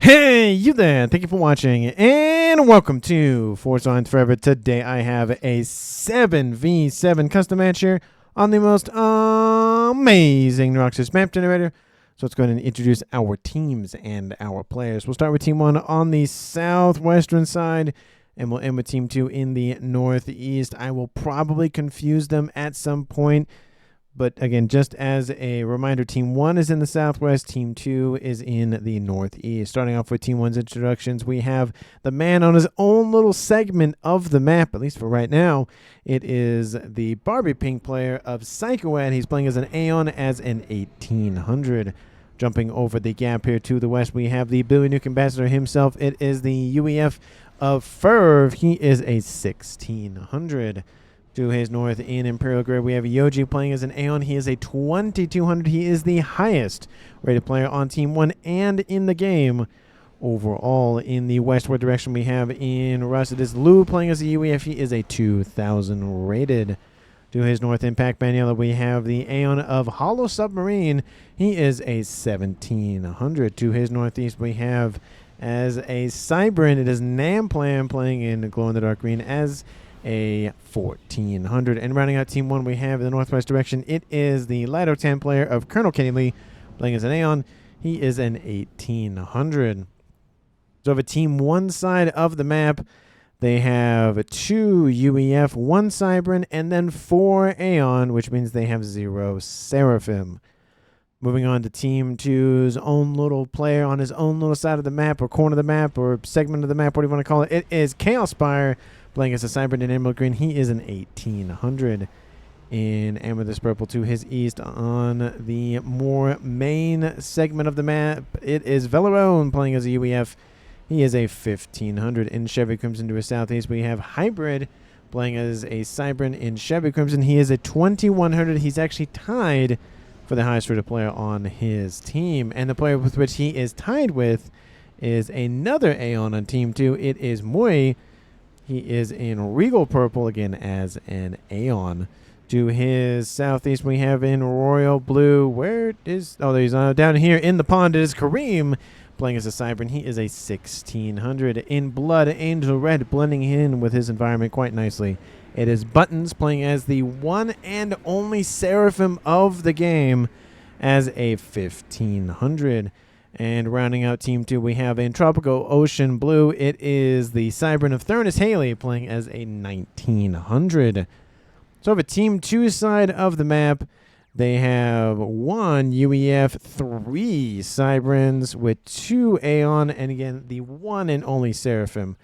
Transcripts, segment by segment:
Hey, you there. Thank you for watching, and welcome to Forza Lines Forever. Today I have a 7v7 custom match here on the most amazing Roxas map generator. So let's go ahead and introduce our teams and our players. We'll start with Team 1 on the southwestern side, and we'll end with Team 2 in the northeast. I will probably confuse them at some point. But again, just as a reminder, Team 1 is in the southwest, Team 2 is in the northeast. Starting off with Team 1's introductions, we have the man on his own little segment of the map, at least for right now. It is the Barbie Pink player of Psychoad. He's playing as an Aeon as an 1800. Jumping over the gap here to the west, we have the Billy Nuke ambassador himself. It is the UEF of Ferv. He is a 1600. To his north in Imperial Grid, we have Yoji playing as an Aeon. He is a 2200. He is the highest rated player on Team 1 and in the game overall. In the westward direction, we have in Rust, it is Lou playing as a UEF. He is a 2000 rated. To his north in Pac Maniela, we have the Aeon of Hollow Submarine. He is a 1700. To his northeast, we have as a Cybrin, it is Namplan playing in Glow in the Dark Green as a 1400. And rounding out Team 1, we have in the northwest direction, it is the Lido 10 player of Colonel Kenny Lee playing as an Aeon. He is an 1800. So over Team 1 side of the map, they have 2 UEF, 1 Cybrin, and then 4 Aeon, which means they have 0 Seraphim. Moving on to Team 2's own little player on his own little side of the map, or corner of the map, or segment of the map, what do you want to call it? It is Chaos Spire playing as a Cybrin in Emerald Green. He is an 1800. In Amethyst Purple to his east on the more main segment of the map, it is Velerone playing as a UEF. He is a 1500. In Chevy Crimson to his southeast, we have Hybrid playing as a Cybrin in Chevy Crimson. He is a 2100. He's actually tied for the highest rated player on his team. And the player with which he is tied with is another Aeon on Team 2. It is Mui. He is in Regal Purple again as an Aeon. To his southeast, we have in Royal Blue. Where is... Oh, he's down here in the pond. It is Kareem playing as a Cybrin. He is a 1600. In Blood Angel Red, blending in with his environment quite nicely. It is Buttons playing as the one and only Seraphim of the game as a 1500. And rounding out Team 2, we have in Tropical Ocean Blue, it is the Cybrin of Thurnus Haley playing as a 1900. So over Team 2 side of the map, they have 1 UEF, 3 Cybrins with 2 Aeon, and again, the one and only Seraphim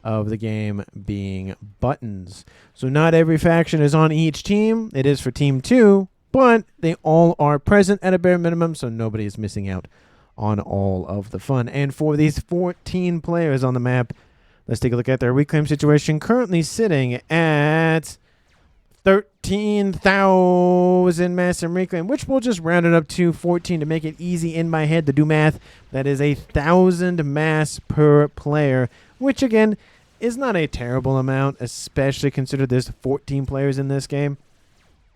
of the game being Buttons. So not every faction is on each team. It is for Team 2, but they all are present at a bare minimum, so nobody is missing out on all of the fun. And for these 14 players on the map, let's take a look at their reclaim situation. Currently sitting at 13,000 mass and reclaim, which we'll just round it up to 14 to make it easy in my head to do math. That is 1,000 mass per player, which again is not a terrible amount, especially considered there's 14 players in this game.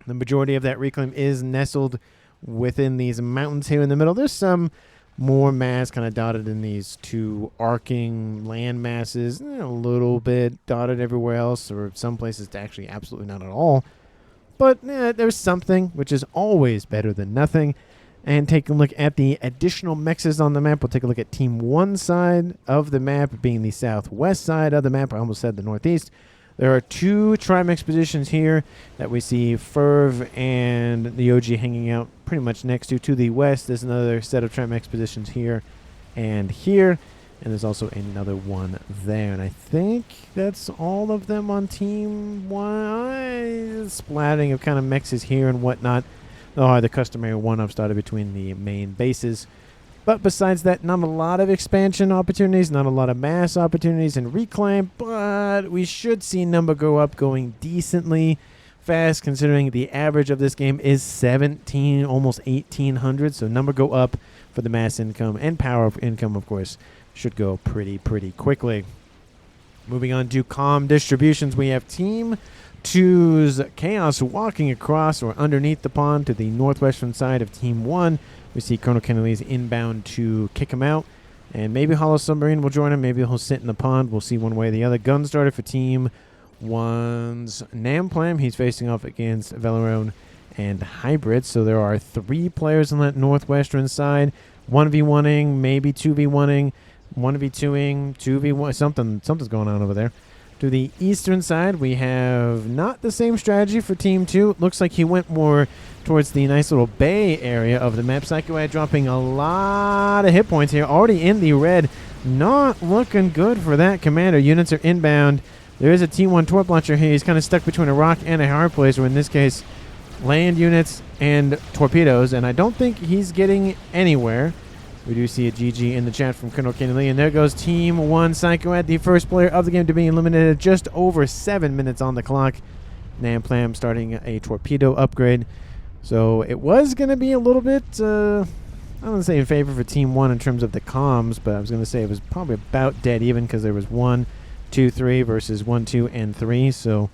The majority of that reclaim is nestled within these mountains here in the middle. There's some more mass kind of dotted in these 2 arcing land masses, a little bit dotted everywhere else, or some places actually absolutely not at all. But there's something, which is always better than nothing. And take a look at the additional mexes on the map. We'll take a look at Team 1 side of the map, being the southwest side of the map. I almost said the northeast. There are 2 Trimex positions here that we see Ferv and the OG hanging out pretty much next to. To the west, there's another set of Trimex positions here and here. And there's also another one there. And I think that's all of them on Team 1. Splatting of kind of mexes here and whatnot. Oh, the customary one-up started between the main bases. But besides that, not a lot of expansion opportunities, not a lot of mass opportunities in reclaim, but we should see number go up going decently fast, considering the average of this game is 17, almost 1,800. So number go up for the mass income, and power income, of course, should go pretty quickly. Moving on to comm distributions, we have Team 2's Chaos walking across or underneath the pond to the northwestern side of Team 1. We see Colonel Kennedy's inbound to kick him out. And maybe Hollow Submarine will join him. Maybe he'll sit in the pond. We'll see one way or the other. Gun starter for Team 1's Namplam. He's facing off against Velarone and Hybrid. So there are 3 players on that northwestern side. 1v1ing, maybe 2v1ing, 1v2ing, 2v1, something's going on over there. To the eastern side, we have not the same strategy for Team 2. It looks like he went more towards the nice little bay area of the map. Psychoad dropping a lot of hit points here. Already in the red. Not looking good for that commander. Units are inbound. There is a T1 torp launcher here. He's kind of stuck between a rock and a hard place, or in this case, land units and torpedoes. And I don't think he's getting anywhere. We do see a GG in the chat from Colonel Kenny Lee. And there goes Team 1 Psychoad, the first player of the game to be eliminated. Just over 7 minutes on the clock. Namplam starting a torpedo upgrade. So it was going to be a little bit, I don't want to say in favor for Team 1 in terms of the comms, but I was going to say it was probably about dead even because there was 1, 2, 3 versus 1, 2, and 3. So,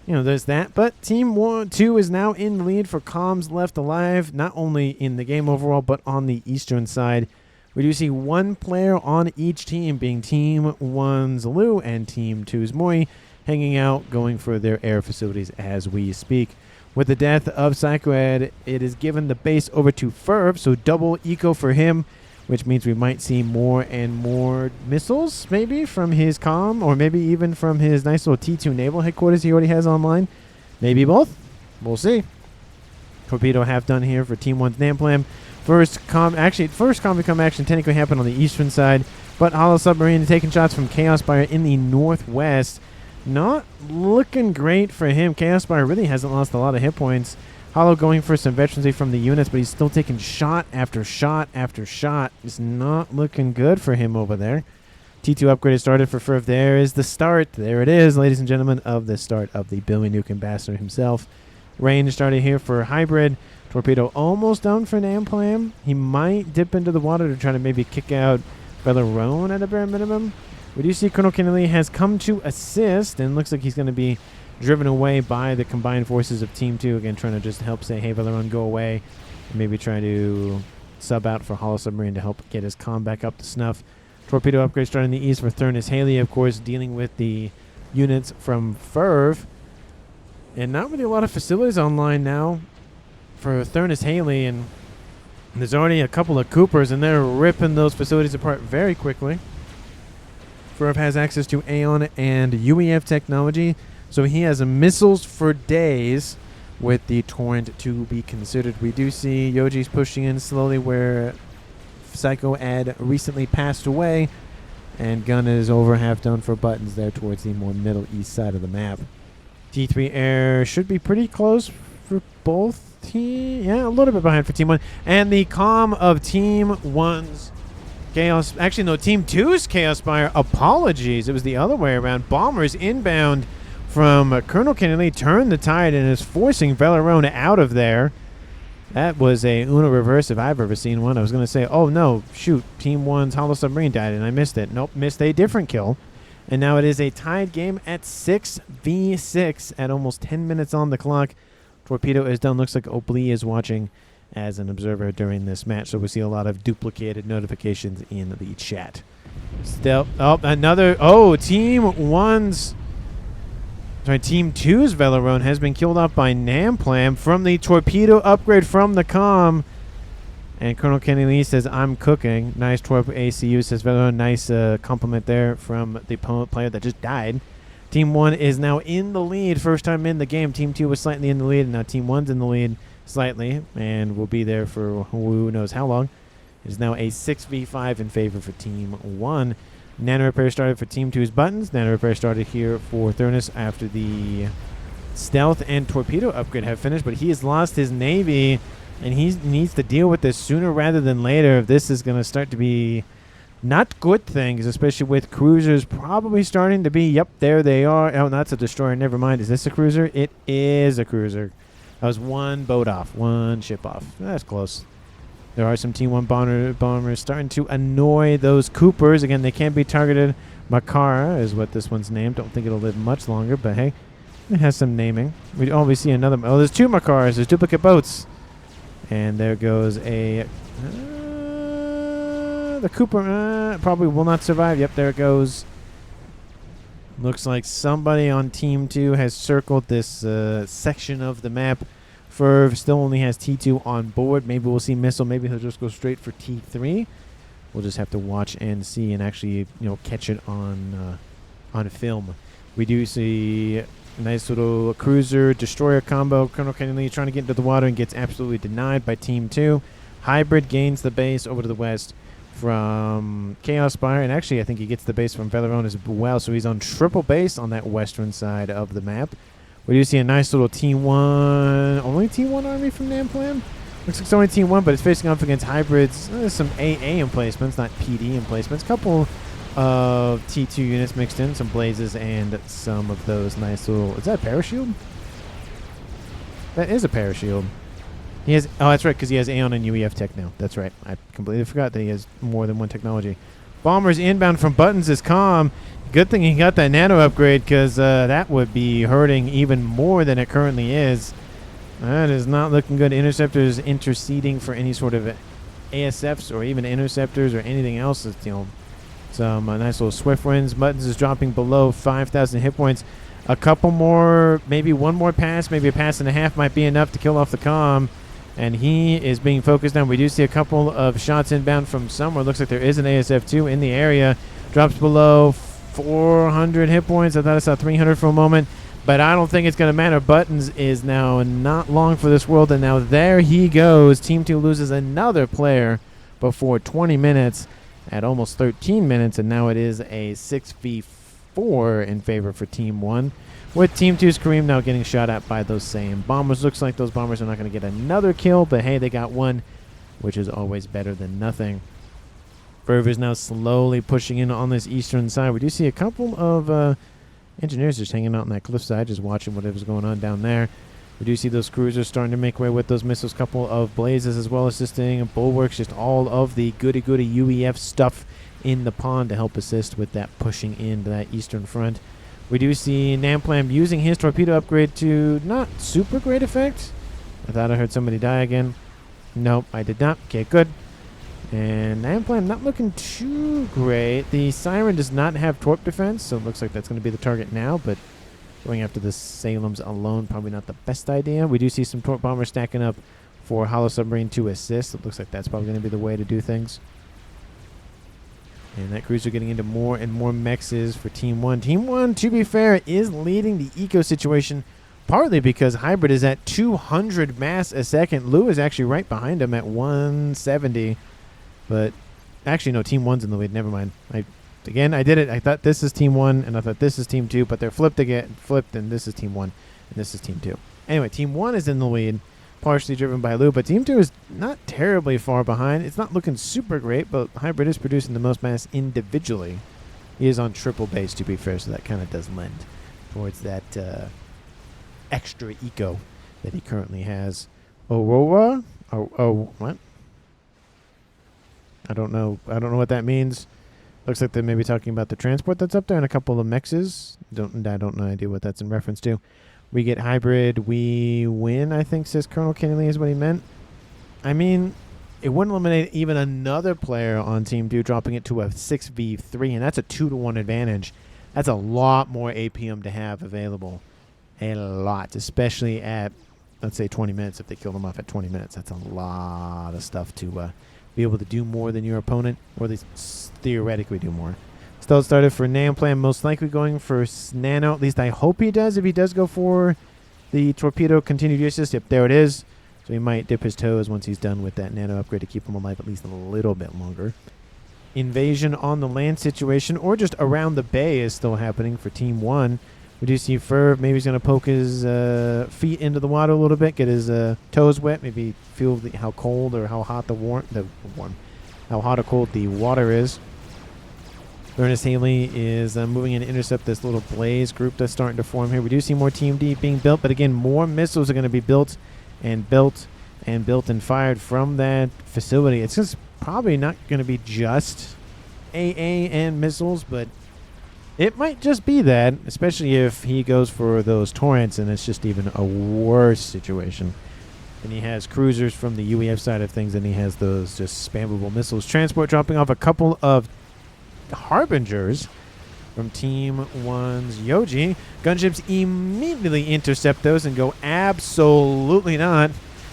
you know, there's that. But Team 2 is now in the lead for comms left alive, not only in the game overall, but on the eastern side. We do see 1 player on each team, being Team 1's Lou and Team 2's Moi, hanging out, going for their air facilities as we speak. With the death of Psychoad, it is given the base over to Ferb, so double eco for him, which means we might see more and more missiles, maybe, from his comm, or maybe even from his nice little T2 naval headquarters he already has online. Maybe both. We'll see. Torpedo half done here for Team 1's Namplam. First comm become action technically happened on the eastern side, but Hollow Submarine taking shots from Chaos Spire in the northwest. Not looking great for him. Chaos Spire really hasn't lost a lot of hit points. Hollow going for some veterancy from the units, but he's still taking shot after shot after shot. It's not looking good for him over there. T2 upgrade is started for Ferv. There is the start. There it is, ladies and gentlemen, of the start of the Billy Nuke Ambassador himself. Range started here for Hybrid. Torpedo almost done for Namplam. He might dip into the water to try to maybe kick out Velarone at a bare minimum. We do see Colonel Kennedy has come to assist, and looks like he's going to be driven away by the combined forces of Team 2. Again, trying to just help say, hey, Velarone, go away. And maybe try to sub out for Hollow Submarine to help get his comm back up to snuff. Torpedo upgrade starting in the east for Thurnus Haley, of course, dealing with the units from Ferv. And not really a lot of facilities online now for Thurnus Haley, and there's already a couple of Coopers, and they're ripping those facilities apart very quickly. Ferv has access to Aeon and UEF technology, so he has missiles for days with the Torrent to be considered. We do see Yoji's pushing in slowly where Psychoad recently passed away, and Gun is over half done for buttons there towards the more middle east side of the map. T3 Air should be pretty close for both teams. Yeah, a little bit behind for Team 1. And the comm of Team 1's Chaos, actually no, Team 2's Chaos Spire, apologies, it was the other way around. Bombers inbound from Colonel Kennedy turned the tide and is forcing Velarone out of there. That was a Uno reverse if I've ever seen one. I was going to say, oh no, shoot, Team 1's Hollow Submarine died and I missed it. Nope, missed a different kill. And now it is a tied game at 6v6 at almost 10 minutes on the clock. Torpedo is done. Looks like Oblee is watching as an observer during this match, so we see a lot of duplicated notifications in the chat. Still, Team 2's Velarone has been killed off by Namplam from the torpedo upgrade from the comm. And Colonel Kenny Lee says, I'm cooking. Nice torp ACU, says Velarone. Nice compliment there from the opponent player that just died. Team 1 is now in the lead. First time in the game. Team 2 was slightly in the lead, and now Team 1's in the lead slightly, and will be there for who knows how long. It is now a 6v5 in favor for Team 1. Nano Repair started for Team 2's buttons. Nano Repair started here for Thurnus after the stealth and torpedo upgrade have finished, but he has lost his navy, and he needs to deal with this sooner rather than later. This is going to start to be not good things, especially with cruisers probably starting to be, yep, there they are. Oh, that's a destroyer. Never mind. Is this a cruiser? It is a cruiser. That was one boat off, one ship off. That's close. There are some Team 1 bombers starting to annoy those Coopers. Again, they can't be targeted. Makara is what this one's named. Don't think it'll live much longer, but hey, it has some naming. We see another. Oh, there's 2 Makaras. There's duplicate boats. And there goes a... The Cooper probably will not survive. Yep, there it goes. Looks like somebody on Team 2 has circled this section of the map. Ferv still only has T2 on board. Maybe we'll see Missile. Maybe he'll just go straight for T3. We'll just have to watch and see and actually, catch it on film. We do see a nice little cruiser destroyer combo. Colonel Kennedy trying to get into the water and gets absolutely denied by Team 2. Hybrid gains the base over to the west from Chaos Spire, and actually I think he gets the base from Veleron as well, so he's on triple base on that western side of the map. We do see a nice little T1, only T1 army from Namplam? Looks like it's only T1, but it's facing off against hybrids. There's some AA emplacements, not PD emplacements. Couple of T2 units mixed in, some blazes, and some of those nice little... Is that a parashield? That is a parashield. He has... Oh, that's right, because he has Aeon and UEF tech now. That's right. I completely forgot that he has more than one technology. Bombers inbound from Buttons is calm. Good thing he got that nano upgrade, because that would be hurting even more than it currently is. That is not looking good. Interceptors interceding for any sort of ASFs or even interceptors or anything else. It's, some nice little swift wins. Buttons is dropping below 5,000 hit points. A couple more, maybe one more pass, maybe a pass and a half might be enough to kill off the comm. And he is being focused on. We do see a couple of shots inbound from somewhere. Looks like there is an ASF-2 in the area. Drops below 400 hit points. I thought I saw 300 for a moment. But I don't think it's going to matter. Buttons is now not long for this world. And now there he goes. Team 2 loses another player before 20 minutes at almost 13 minutes. And now it is a 6v4 in favor for Team 1. With Team 2's Kareem now getting shot at by those same bombers. Looks like those bombers are not going to get another kill, but hey, they got one, which is always better than nothing. Ferv is now slowly pushing in on this eastern side. We do see a couple of engineers just hanging out on that cliffside, just watching whatever's going on down there. We do see those cruisers starting to make way with those missiles. Couple of blazes as well assisting. Bulwarks, just all of the goody-goody UEF stuff in the pond to help assist with that pushing into that eastern front. We do see Namplam using his torpedo upgrade to not super great effect. I thought I heard somebody die again. Nope, I did not. Okay, good. And Namplam not looking too great. The Siren does not have torp defense, so it looks like that's going to be the target now, but going after the Salems alone, probably not the best idea. We do see some torp bombers stacking up for Hollow Submarine to assist. It looks like that's probably going to be the way to do things. And that cruiser getting into more and more mexes for Team 1. Team 1, to be fair, is leading the eco situation, partly because Hybrid is at 200 mass a second. Lou is actually right behind him at 170. But actually, no, Team 1's in the lead. Never mind. I did it. I thought this is Team 1, and I thought this is Team 2, but they're flipped, and this is Team 1, and this is Team 2. Anyway, Team 1 is in the lead, partially driven by Lou, but Team 2 is not terribly far behind. It's not looking super great, but Hybrid is producing the most mass individually. He is on triple base, to be fair, so that kind of does lend towards that extra eco that he currently has. Aurora? Oh, what? I don't know what that means. Looks like they may be talking about the transport that's up there and a couple of mexes. I don't know idea what that's in reference to. We get Hybrid, we win, I think, says Colonel Kennedy is what he meant. I mean, it wouldn't eliminate even another player on Team 2, dropping it to a 6v3, and that's a 2-to-1 advantage. That's a lot more APM to have available. A lot, especially at, let's say, 20 minutes. If they kill them off at 20 minutes, that's a lot of stuff to be able to do more than your opponent, or at least theoretically do more. Still started for Namplam, most likely going for Nano. At least I hope he does. If he does go for the torpedo continued use, yep, there it is. So he might dip his toes once he's done with that Nano upgrade to keep him alive at least a little bit longer. Invasion on the land situation, or just around the bay, is still happening for Team 1. We do see Ferv. Maybe he's going to poke his feet into the water a little bit, get his toes wet, maybe feel how cold or how hot how hot or cold the water is. Ernest Haley is moving in to intercept this little blaze group that's starting to form here. We do see more Team D being built, but again, more missiles are going to be built and fired from that facility. It's just probably not going to be just AA and missiles, but it might just be that, especially if he goes for those torrents and it's just even a worse situation. Then he has cruisers from the UEF side of things, and he has those just spammable missiles. Transport dropping off a couple of Harbingers from Team 1's Yoji. Gunships immediately intercept those and go absolutely not.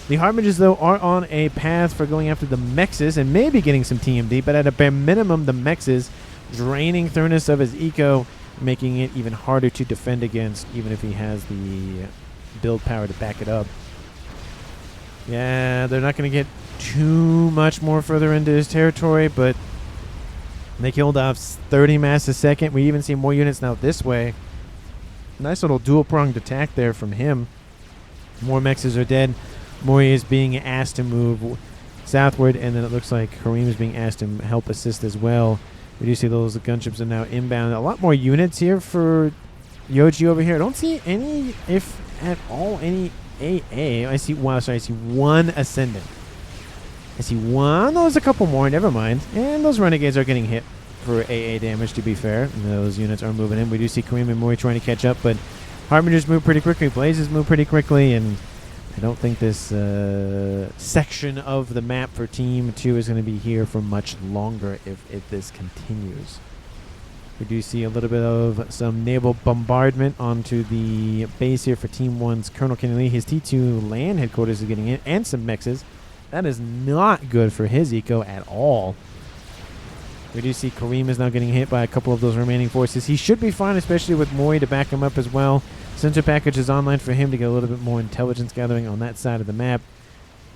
The Harbingers, though, are on a path for going after the Mexes and maybe getting some TMD, but at a bare minimum, the Mexes draining Thurnus of his eco, making it even harder to defend against, even if he has the build power to back it up. Yeah, they're not going to get too much more further into his territory, but they killed off 30 mass a second. We even see more units now this way. Nice little dual-pronged attack there from him. More Mexes are dead. Mori is being asked to move southward, and then it looks like Kareem is being asked to help assist as well. We do see those gunships are now inbound. A lot more units here for Yoji over here. I don't see any, if at all, any AA. I see, wow, sorry, I see one Ascendant. I see one. There's a couple more. Never mind. And those Renegades are getting hit for AA damage, to be fair. And those units are moving in. We do see Kareem and Mori trying to catch up, but Harbingers move pretty quickly. Blazes move pretty quickly, and I don't think this section of the map for Team 2 is going to be here for much longer if this continues. We do see a little bit of some naval bombardment onto the base here for Team 1's Colonel Kenny Lee. His T2 land headquarters is getting in, and some Mexes. That is not good for his eco at all. We do see Kareem is now getting hit by a couple of those remaining forces. He should be fine, especially with Mori to back him up as well. Sensor package is online for him to get a little bit more intelligence gathering on that side of the map.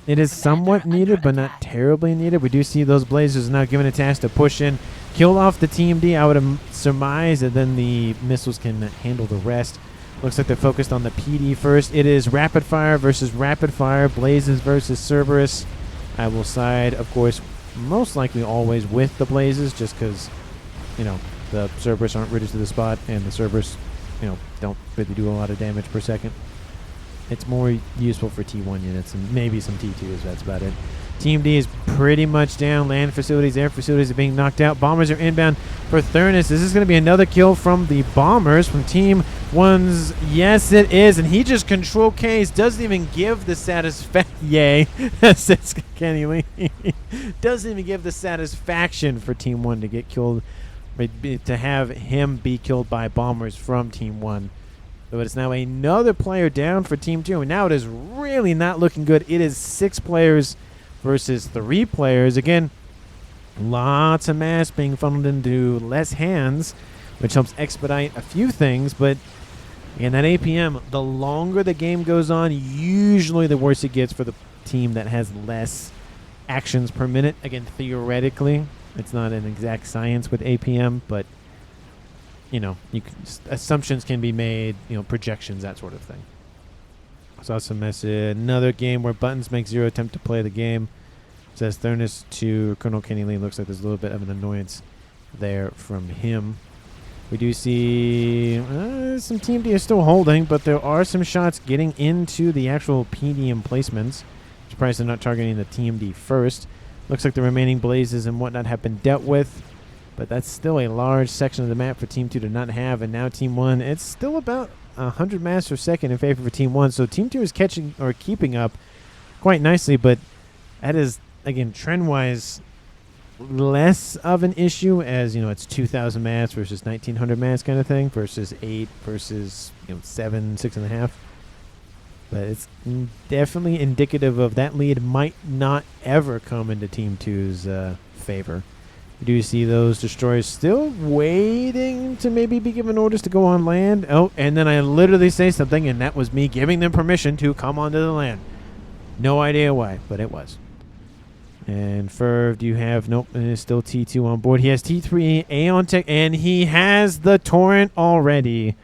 It is somewhat needed, but not terribly needed. We do see those Blazers now given a task to push in, kill off the TMD. I would surmise that then the missiles can handle the rest. Looks like they're focused on the PD first. It is rapid fire versus rapid fire. Blazes versus Cerberus. I will side, of course, most likely always with the Blazes, just because, you know, the Cerberus aren't rooted to the spot, and the Cerberus, you know, don't really do a lot of damage per second. It's more useful for T1 units and maybe some T2s. That's about it. Team D is pretty much down. Land facilities, air facilities are being knocked out. Bombers are inbound for Thurnus. This is going to be another kill from the Bombers from Team 1's. Yes, it is. And he just control Ks. Doesn't even give the satisfaction. Yay. Says Kenny Lee. Doesn't even give the satisfaction for Team 1 to get killed. To have him be killed by Bombers from Team 1. But it's now another player down for Team 2. And now it is really not looking good. It is 6 players versus 3 players. Again, lots of mass being funneled into less hands, which helps expedite a few things. But again, that APM, the longer the game goes on, usually the worse it gets for the team that has less actions per minute. Again, theoretically, it's not an exact science with APM, but you know, assumptions can be made, you know, projections, that sort of thing. Saw some message. Another game where Buttons make 0 attempt to play the game. Says Thurnus to Colonel Kenny Lee. Looks like there's a little bit of an annoyance there from him. We do see some Team D is still holding, but there are some shots getting into the actual PD emplacements. Surprised they're not targeting the TMD first. Looks like the remaining Blazes and whatnot have been dealt with. But that's still a large section of the map for Team 2 to not have. And now Team 1, it's still about 100 mass per second in favor for Team 1. So Team 2 is catching or keeping up quite nicely. But that is, again, trend-wise, less of an issue as, you know, it's 2,000 mass versus 1,900 mass kind of thing versus 8 versus, you know, 7, 6.5. But it's definitely indicative of that lead might not ever come into Team 2's favor. You do see those destroyers still waiting to maybe be given orders to go on land. Oh, and then I literally say something, and that was me giving them permission to come onto the land. No idea why, but it was. And Ferv, do you have... Nope, it is still T2 on board. He has T3 Aeon Tech, and he has the Torrent already.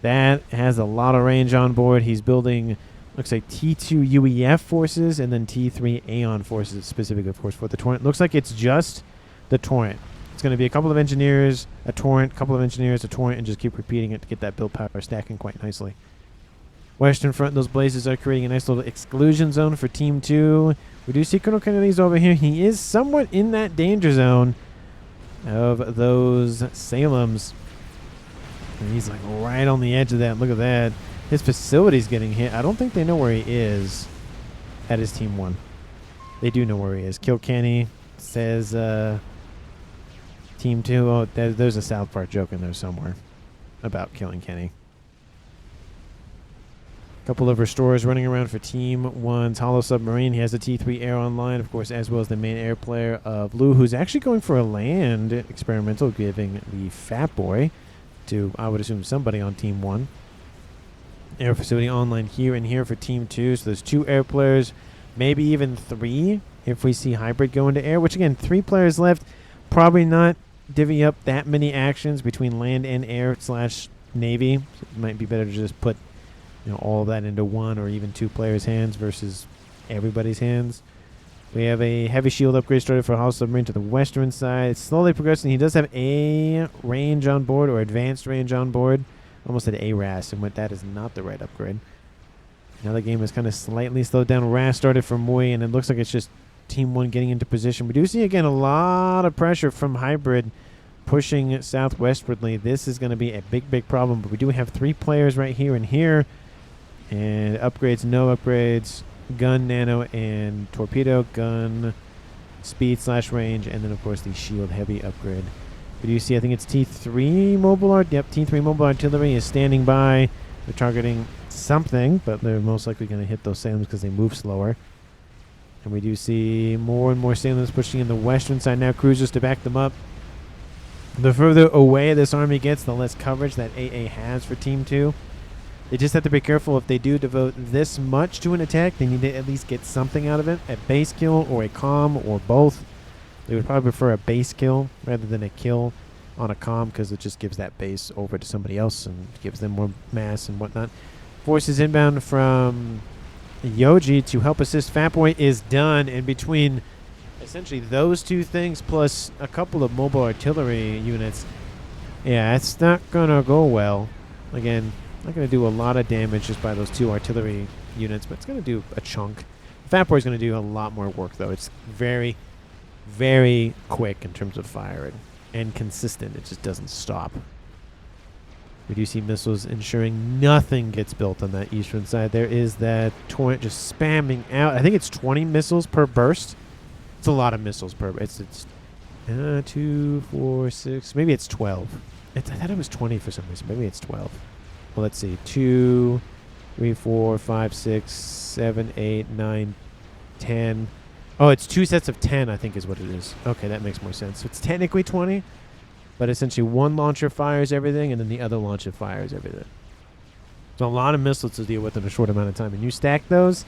That has a lot of range on board. He's building, looks like T2 UEF forces, and then T3 Aeon forces, specifically, of course, for the Torrent. Looks like it's just the Torrent. It's going to be a couple of engineers, a Torrent, a couple of engineers, a Torrent, and just keep repeating it to get that build power stacking quite nicely. Western front, those Blazes are creating a nice little exclusion zone for Team 2. We do see Colonel Kennedy's over here. He is somewhat in that danger zone of those Salems. And he's like right on the edge of that. Look at that. His facility's getting hit. I don't think they know where he is. That is Team 1. They do know where he is. Kill Kenny, says Team 2. Oh, there's a South Park joke in there somewhere about killing Kenny. Couple of restorers running around for Team 1's Hollow Submarine. He has a T3 air online, of course, as well as the main air player of Lou, who's actually going for a land experimental, giving the Fat Boy to, I would assume, somebody on Team 1. Air facility online here and here for Team 2. So there's 2 air players, maybe even 3 if we see Hybrid go into air, which, again, 3 players left. Probably not divvy up that many actions between land and air / Navy. So it might be better to just put all of that into 1 or even 2 players' hands versus everybody's hands. We have a heavy shield upgrade started for Hollow Submarine to the western side. It's slowly progressing. He does have a range on board, or advanced range on board. Almost said ARAS, and that is not the right upgrade. Now the game is kind of slightly slowed down. RAS started for Mui, and it looks like it's just Team 1 getting into position. We do see, again, a lot of pressure from Hybrid pushing southwestwardly. This is going to be a big problem, but we do have 3 players right here and here. And upgrades, no upgrades, gun, nano, and torpedo, gun, speed / range, and then, of course, the shield heavy upgrade. But you see, I think it's T3 mobile art. Yep, T3 mobile artillery is standing by. They're targeting something, but they're most likely going to hit those sailors because they move slower. And we do see more and more sailors pushing in the western side now, cruisers to back them up. The further away this army gets, the less coverage that AA has for Team 2. They just have to be careful. If they do devote this much to an attack, they need to at least get something out of it. A base kill or a comm or both. They would probably prefer a base kill rather than a kill on a comm, because it just gives that base over to somebody else and gives them more mass and whatnot. Forces inbound from Yoji to help assist Fatboy is done. And between essentially those 2 things plus a couple of mobile artillery units, yeah, it's not going to go well. Again, not going to do a lot of damage just by those 2 artillery units, but it's going to do a chunk. Fatboy's going to do a lot more work, though. It's very, very quick in terms of firing and consistent. It just doesn't stop. We do see missiles ensuring nothing gets built on that eastern side. There is that torrent just spamming out. I think it's 20 missiles per burst. It's a lot of missiles per burst. It's 2, 4, 6. Maybe it's 12. I thought it was 20 for some reason. Maybe it's 12. Well, let's see. 2, 3, 4, 5, 6, 7, 8, 9, 10. Oh, it's 2 sets of 10, I think is what it is. Okay, that makes more sense. So it's technically 20, but essentially one launcher fires everything, and then the other launcher fires everything. So a lot of missiles to deal with in a short amount of time. And you stack those,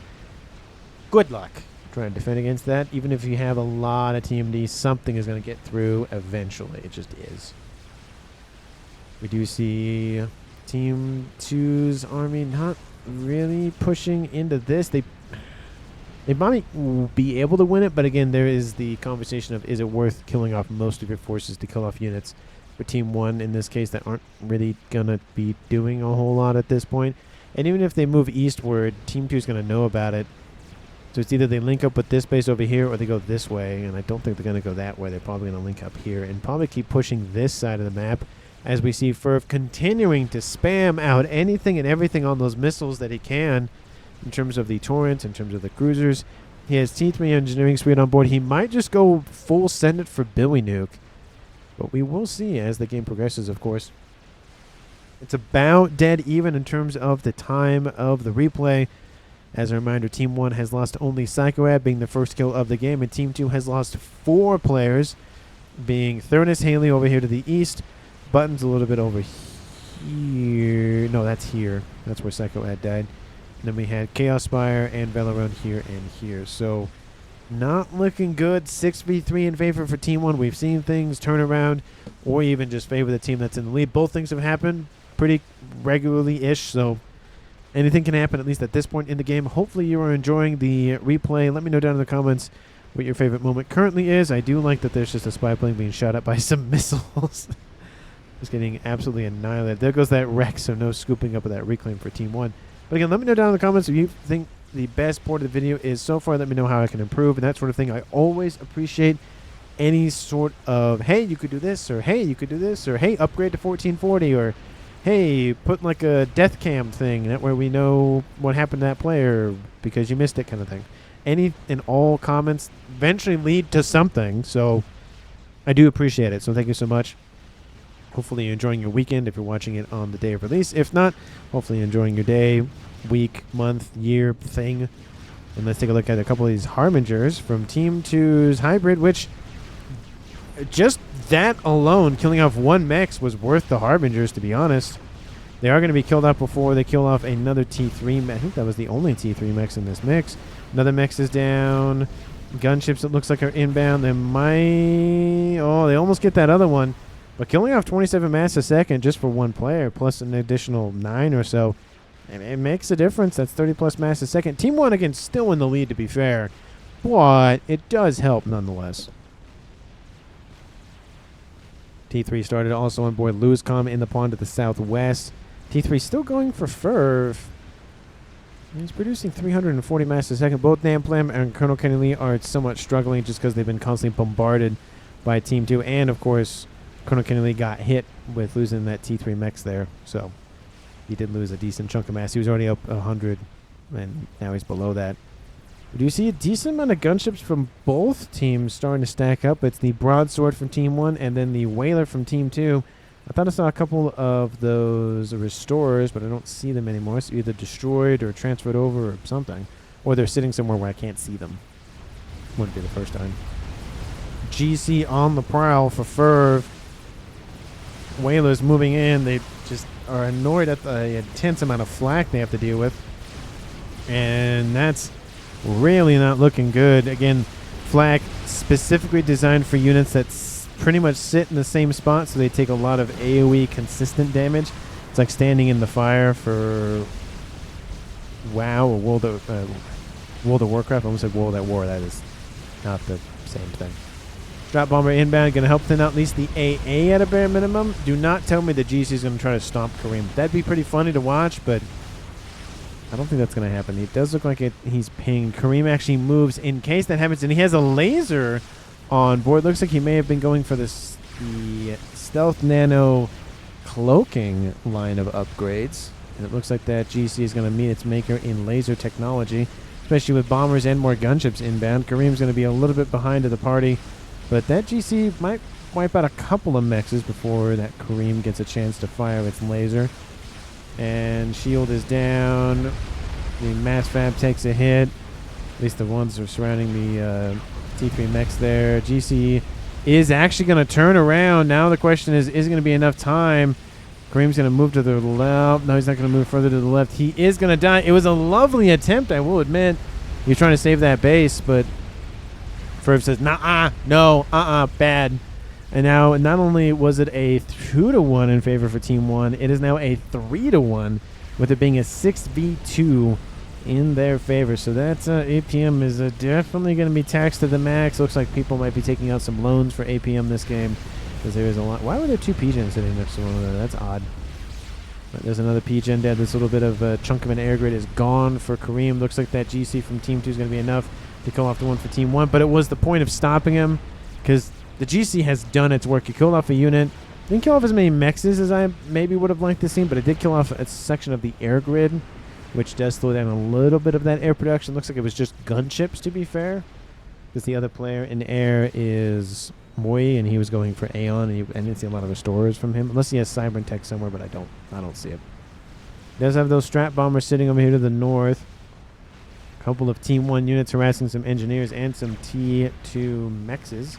good luck trying to defend against that. Even if you have a lot of TMD, something is going to get through eventually. It just is. We do see Team 2's army not really pushing into this. They might be able to win it, but again, there is the conversation of, is it worth killing off most of your forces to kill off units for Team 1 in this case that aren't really going to be doing a whole lot at this point. And even if they move eastward, Team 2 is going to know about it. So it's either they link up with this base over here or they go this way, and I don't think they're going to go that way. They're probably going to link up here and probably keep pushing this side of the map, as we see Furf continuing to spam out anything and everything on those missiles that he can in terms of the torrents, in terms of the cruisers. He has T3 engineering speed on board. He might just go full send it for Billy Nuke, but we will see as the game progresses, of course. It's about dead even in terms of the time of the replay. As a reminder, Team 1 has lost only Psychoad, being the first kill of the game, and Team 2 has lost 4 players, being Thurnus Haley over here to the east, Buttons a little bit over here. No, that's here. That's where Psychoad died. And then we had Chaos Spire and Velaron here and here. So not looking good. 6v3 in favor for Team 1. We've seen things turn around or even just favor the team that's in the lead. Both things have happened pretty regularly-ish, so anything can happen, at least at this point in the game. Hopefully you are enjoying the replay. Let me know down in the comments what your favorite moment currently is. I do like that there's just a spy plane being shot at by some missiles. Just getting absolutely annihilated. There goes that wreck, so no scooping up of that reclaim for Team 1. But again, let me know down in the comments if you think the best part of the video is so far. Let me know how I can improve and that sort of thing. I always appreciate any sort of, hey, you could do this, or hey, you could do this, or hey, upgrade to 1440, or hey, put like a death cam thing. That way we know what happened to that player because you missed it kind of thing. any and all comments eventually lead to something. So I do appreciate it. So thank you so much. Hopefully you're enjoying your weekend if you're watching it on the day of release. If not, hopefully you're enjoying your day, week, month, year thing. And let's take a look at a couple of these Harbingers from Team 2's Hybrid, which just that alone, killing off one mech was worth the Harbingers, to be honest. They are going to be killed off before they kill off another T3 mech. I think that was the only T3 mechs in this mix. Another mech is down. Gunships, it looks like, are inbound. They might... Oh, they almost get that other one. But killing off 27 mass a second just for one player, plus an additional 9 or so, it makes a difference. That's 30 plus mass a second. Team 1, again, still in the lead, to be fair. But it does help nonetheless. T3 started also on board Lewscom in the pond to the southwest. T3 still going for Ferv. He's producing 340 mass a second. Both Namplam and Colonel Kenny Lee are somewhat struggling just because they've been constantly bombarded by Team 2. And, of course, Colonel Kenny Lee got hit with losing that T3 mechs there. So he did lose a decent chunk of mass. He was already up 100, and now he's below that. Do you see a decent amount of gunships from both teams starting to stack up? It's the Broadsword from Team 1 and then the Whaler from Team 2. I thought I saw a couple of those Restorers, but I don't see them anymore. It's either destroyed or transferred over or something. Or they're sitting somewhere where I can't see them. Wouldn't be the first time. GC on the prowl for Ferv. Whalers moving in. They just are annoyed at the intense amount of flak they have to deal with. And that's really not looking good. Again, flak specifically designed for units that pretty much sit in the same spot, so they take a lot of AoE consistent damage. It's like standing in the fire for WoW or World of Warcraft. I almost said World at War. That is not the same thing. Drop bomber inbound, going to help thin out at least the AA at a bare minimum. Do not tell me the GC is going to try to stomp Kareem. That'd be pretty funny to watch, but I don't think that's going to happen. It does look like he's pinged. Kareem actually moves in case that happens, and he has a laser on board. Looks like he may have been going for the Stealth Nano cloaking line of upgrades. And it looks like that GC is going to meet its maker in laser technology, especially with bombers and more gunships inbound. Kareem's going to be a little bit behind to the party, but that GC might wipe out a couple of mexes before that Kareem gets a chance to fire its laser. And shield is down. The mass fab takes a hit. At least the ones that are surrounding the T3 mechs there. GC is actually going to turn around. Now the question is it going to be enough time? Kareem's going to move to the left. No, he's not going to move further to the left. He is going to die. It was a lovely attempt, I will admit. He's trying to save that base, but Ferb says, nah, no, bad. And now, not only was it a 2-1 in favor for Team 1, it is now a 3-1, with it being a 6v2 in their favor. So that's APM is definitely going to be taxed to the max. Looks like people might be taking out some loans for APM this game, because there is a lot. Why were there two P-gens sitting next to one another? That's odd. But there's another P-gen dead. This little bit of a chunk of an air grid is gone for Kareem. Looks like that GC from Team 2 is going to be enough to kill off the one for Team 1, but it was the point of stopping him, because the GC has done its work. It killed off a unit. Didn't kill off as many mexes as I maybe would have liked to see, but it did kill off a section of the air grid, which does slow down a little bit of that air production. Looks like it was just gunships, to be fair, because the other player in air is Moy, and he was going for Aeon, and I didn't see a lot of restorers from him, unless he has Cyber Tech somewhere, but I don't see it. He does have those strat bombers sitting over here to the north. A couple of Team 1 units harassing some engineers and some T2 mexes.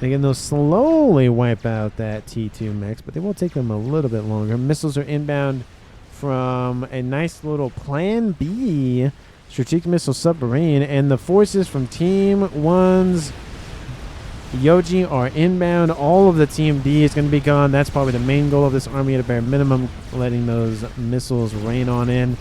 Again, they'll slowly wipe out that T2 mechs, but they will take them a little bit longer. Missiles are inbound from a nice little Plan B strategic missile submarine, and the forces from Team 1's Yoji are inbound. All of the Team D is going to be gone. That's probably the main goal of this army at a bare minimum, letting those missiles rain on in.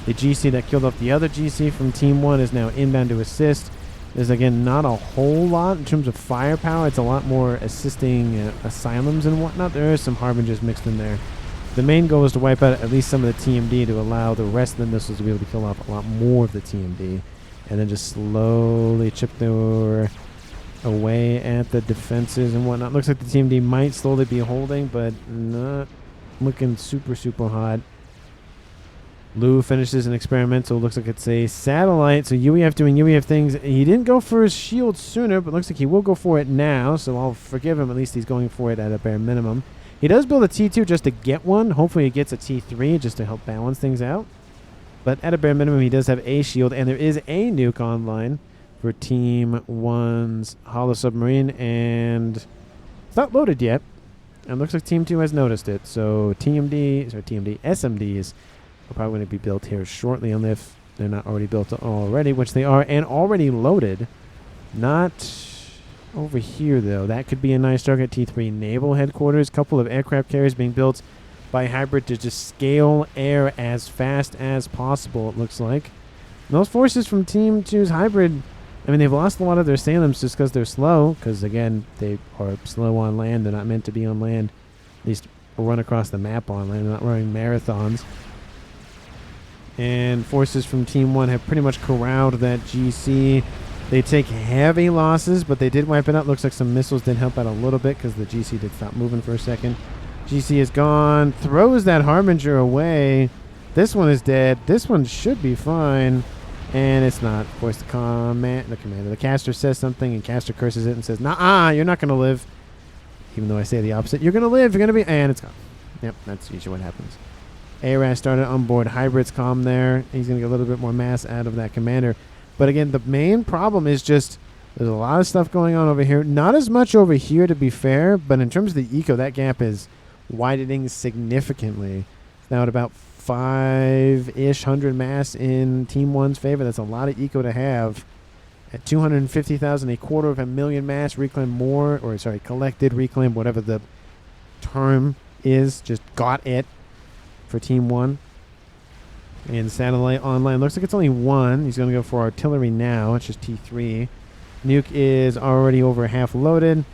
The GC that killed off the other GC from Team 1 is now inbound to assist. There's, again, not a whole lot in terms of firepower. It's a lot more assisting asylums and whatnot. There are some Harbingers mixed in there. The main goal is to wipe out at least some of the TMD to allow the rest of the missiles to be able to kill off a lot more of the TMD. And then just slowly chip away at the defenses and whatnot. Looks like the TMD might slowly be holding, but not looking super, super hot. Lou finishes an experimental. Looks like it's a satellite. So UEF doing UEF things. He didn't go for his shield sooner, but looks like he will go for it now. So I'll forgive him. At least he's going for it at a bare minimum. He does build a T2 just to get one. Hopefully he gets a T3 just to help balance things out. But at a bare minimum, he does have a shield. And there is a nuke online for Team 1's Hollow Submarine. And it's not loaded yet. And looks like Team 2 has noticed it. So SMDs are probably going to be built here shortly, unless they're not already built already, which they are, and already loaded. Not over here, though. That could be a nice target. T3 Naval Headquarters. Couple of aircraft carriers being built by Hybrid to just scale air as fast as possible, it looks like. And those forces from Team 2's Hybrid, I mean, they've lost a lot of their Salems just because they're slow, because, again, they are slow on land. They're not meant to be on land. At least run across the map on land. They're not running marathons. And forces from Team 1 have pretty much corralled that GC. They take heavy losses, but they did wipe it out. Looks like some missiles did help out a little bit because the GC did stop moving for a second. GC is gone. Throws that Harbinger away. This one is dead. This one should be fine. And it's not. Of course, the commander, the caster says something, and caster curses it and says, "Nah, you're not going to live." Even though I say the opposite. You're going to live. You're going to be... And it's gone. Yep, that's usually what happens. ARAS started on board Hybrid's comm there. He's going to get a little bit more mass out of that commander. But again, the main problem is just there's a lot of stuff going on over here. Not as much over here, to be fair, but in terms of the eco, that gap is widening significantly. It's now at about 5-ish hundred mass in Team 1's favor. That's a lot of eco to have. At 250,000, a quarter of a million mass, reclaim more, or sorry, collected, reclaim, whatever the term is, just got it. For Team 1. And satellite online. Looks like it's only one. He's going to go for artillery now. It's just T3. Nuke is already over half loaded.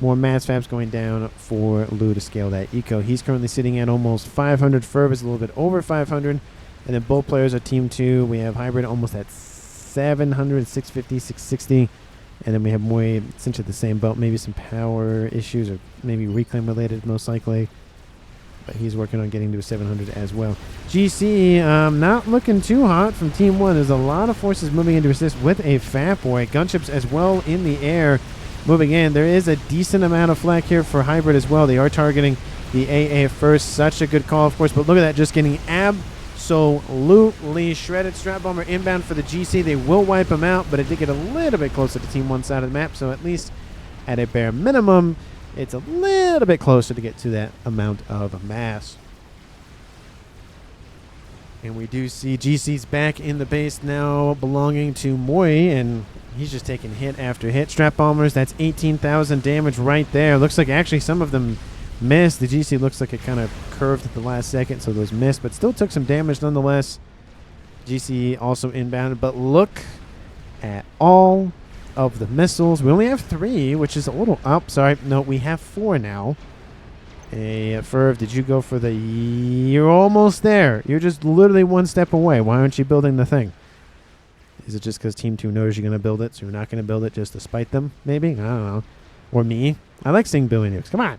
More mass fabs going down for Lou to scale that eco. He's currently sitting at almost 500. Ferb is a little bit over 500. And then both players are Team 2. We have Hybrid almost at 700, 650, 660. And then we have Moy essentially the same boat. Maybe some power issues or maybe reclaim related most likely. But he's working on getting to 700 as well. GC not looking too hot from Team 1. There's a lot of forces moving in to assist with a FAF boy. Gunships as well in the air moving in. There is a decent amount of flak here for Hybrid as well. They are targeting the AA first. Such a good call, of course. But look at that, just getting absolutely shredded. Strat Bomber inbound for the GC. They will wipe him out, but it did get a little bit closer to Team 1 side of the map. So at least at a bare minimum, it's a little bit closer to get to that amount of mass. And we do see GC's back in the base now belonging to Moy, and he's just taking hit after hit. Strap bombers, that's 18,000 damage right there. Looks like actually some of them missed. The GC looks like it kind of curved at the last second, so those missed, but still took some damage nonetheless. GC also inbounded, but look at all of the missiles. We only have 3, which is a little up. Sorry, no, we have 4 now. Ferv, did you go for the... You're almost there. You're just literally one step away. Why aren't you building the thing? Is it just because Team 2 knows you're going to build it, so you're not going to build it just to spite them, maybe? I don't know. Or me. I like seeing building nukes. Come on.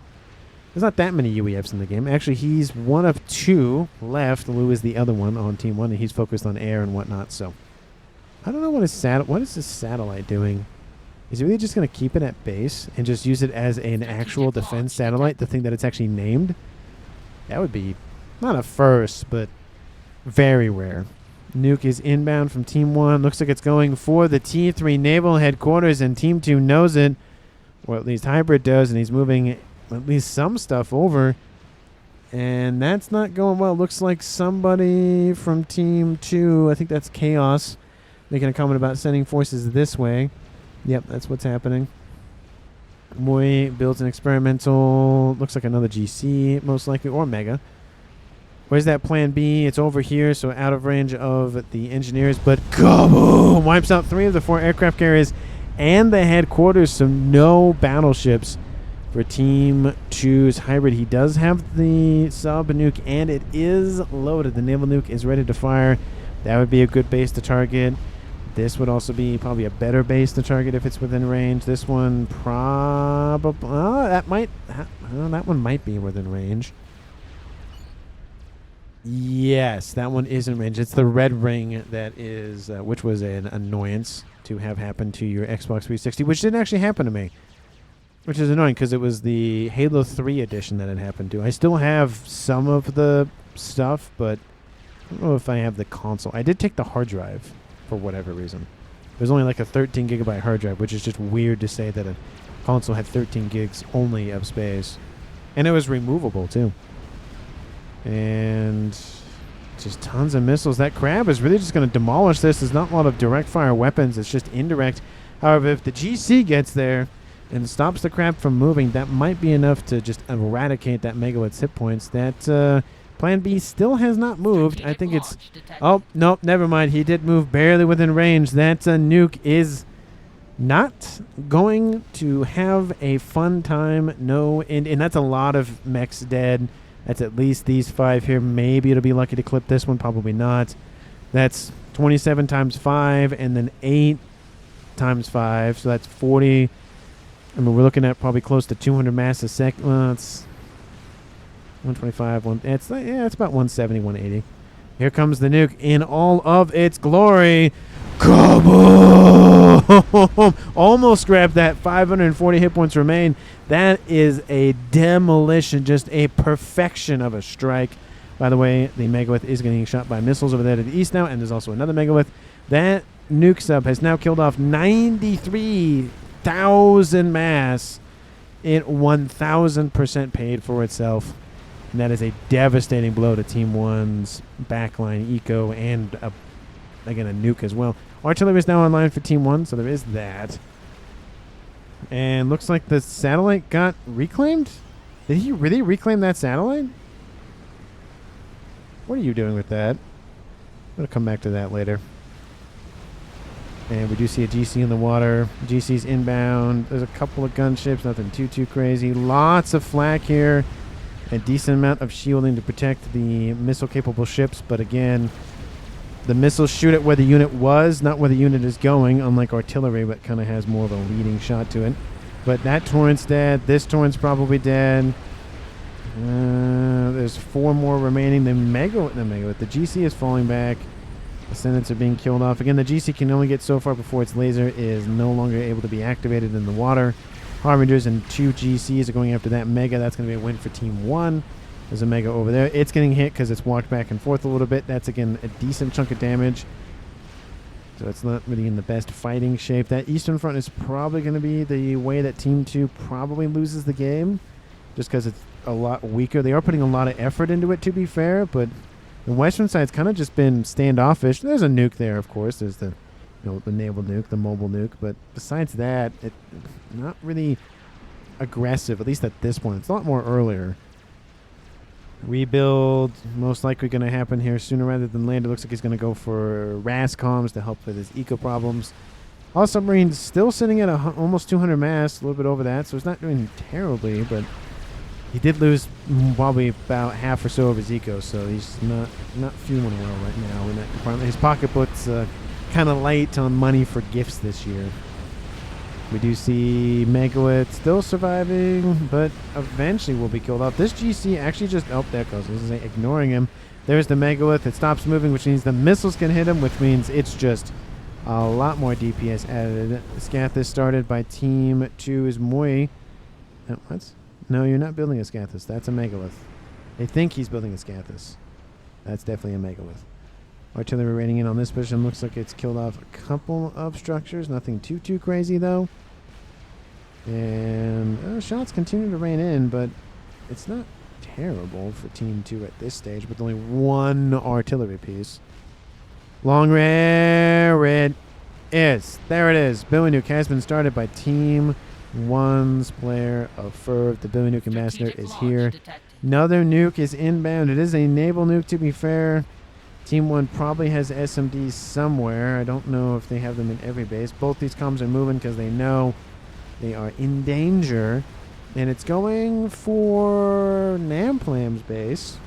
There's not that many UEFs in the game. Actually, he's one of 2 left. Lou is the other one on Team 1, and he's focused on air and whatnot, so... I don't know what is this satellite doing. Is he really just going to keep it at base and just use it as an actual defense satellite, the thing that it's actually named? That would be not a first, but very rare. Nuke is inbound from Team 1. Looks like it's going for the T3 Naval Headquarters, and Team 2 knows it. Or at least Hybrid does, and he's moving at least some stuff over. And that's not going well. Looks like somebody from Team 2, I think that's Chaos, making a comment about sending forces this way. Yep, that's what's happening. Moy builds an experimental, looks like another GC, most likely, or Mega. Where's that plan B? It's over here, so out of range of the engineers, but kaboom! Wipes out 3 of the 4 aircraft carriers and the headquarters, so no battleships for Team 2's Hybrid. He does have the sub nuke, and it is loaded. The naval nuke is ready to fire. That would be a good base to target. This would also be probably a better base to target if it's within range. This one probably... that one might be within range. Yes, that one is in range. It's the red ring that is, which was an annoyance to have happen to your Xbox 360, which didn't actually happen to me, which is annoying because it was the Halo 3 edition that it happened to. I still have some of the stuff, but I don't know if I have the console. I did take the hard drive for whatever reason. It was only like a 13 gigabyte hard drive, which is just weird to say that a console had 13 gigs only of space. And it was removable, too. And just tons of missiles. That crab is really just going to demolish this. There's not a lot of direct fire weapons. It's just indirect. However, if the GC gets there and stops the crab from moving, that might be enough to just eradicate that Megalith's hit points. That Plan B still has not moved. I think it's... Oh, nope, never mind. He did move barely within range. That Nuke is not going to have a fun time. No, and that's a lot of mechs dead. That's at least these 5 here. Maybe it'll be lucky to clip this one. Probably not. That's 27 times 5 and then 8 times 5. So that's 40. I mean, we're looking at probably close to 200 mass a second. Well, it's 125. It's about 170, 180. Here comes the Nuke in all of its glory. Kaboom! Almost grabbed that. 540 hit points remain. That is a demolition, just a perfection of a strike. By the way, the Megalith is getting shot by missiles over there to the east now, and there's also another Megalith. That Nuke sub has now killed off 93,000 mass. It 1,000% paid for itself. And that is a devastating blow to Team 1's backline, Eco, and, again, a Nuke as well. Artillery is now online for Team 1, so there is that. And looks like the satellite got reclaimed? Did he really reclaim that satellite? What are you doing with that? I'm going to come back to that later. And we do see a GC in the water. GC's inbound. There's a couple of gunships, nothing too crazy. Lots of flak here. A decent amount of shielding to protect the missile-capable ships, but again, the missiles shoot at where the unit was, not where the unit is going, unlike artillery, but kind of has more of a leading shot to it. But that torrent's dead. This torrent's probably dead. There's 4 more remaining. The GC is falling back. Ascendants are being killed off. Again, the GC can only get so far before its laser is no longer able to be activated in the water. Harbingers and 2 GCs are going after that Mega. That's going to be a win for Team 1. There's a Mega over there. It's getting hit because it's walked back and forth a little bit. That's, again, a decent chunk of damage. So it's not really in the best fighting shape. That Eastern Front is probably going to be the way that Team 2 probably loses the game, just because it's a lot weaker. They are putting a lot of effort into it, to be fair, but the Western side's kind of just been standoffish. There's a nuke there, of course. There's the naval nuke, the mobile nuke. But besides that, it's not really aggressive, at least at this point. It's a lot more earlier. Rebuild, most likely going to happen here sooner rather than later. Looks like he's going to go for RAS comms to help with his eco problems. All submarines still sitting at almost 200 mass, a little bit over that, so it's not doing terribly, but he did lose probably about half or so of his eco, so he's not feeling well right now in that department. His pocketbook's kind of light on money for gifts this year. We do see Megalith still surviving, but eventually will be killed off. This GC actually just... Oh, there it goes. I was going to say, ignoring him. There's the Megalith. It stops moving, which means the missiles can hit him, which means it's just a lot more DPS added. Scathis started by Team 2's Moi. What? No, you're not building a Scathis. That's a Megalith. They think he's building a Scathis. That's definitely a Megalith. Artillery rating in on this position. Looks like it's killed off a couple of structures. Nothing too crazy, though. And shots continue to rain in, but it's not terrible for Team 2 at this stage, with only 1 artillery piece. Long rare it is. There it is. Billy Nuke has been started by Team 1's player of Ferv. The Billy Nuke Ambassador is here. Another nuke is inbound. It is a naval nuke, to be fair. Team 1 probably has SMDs somewhere. I don't know if they have them in every base. Both these comms are moving because they know they are in danger. And it's going for Namplam's base.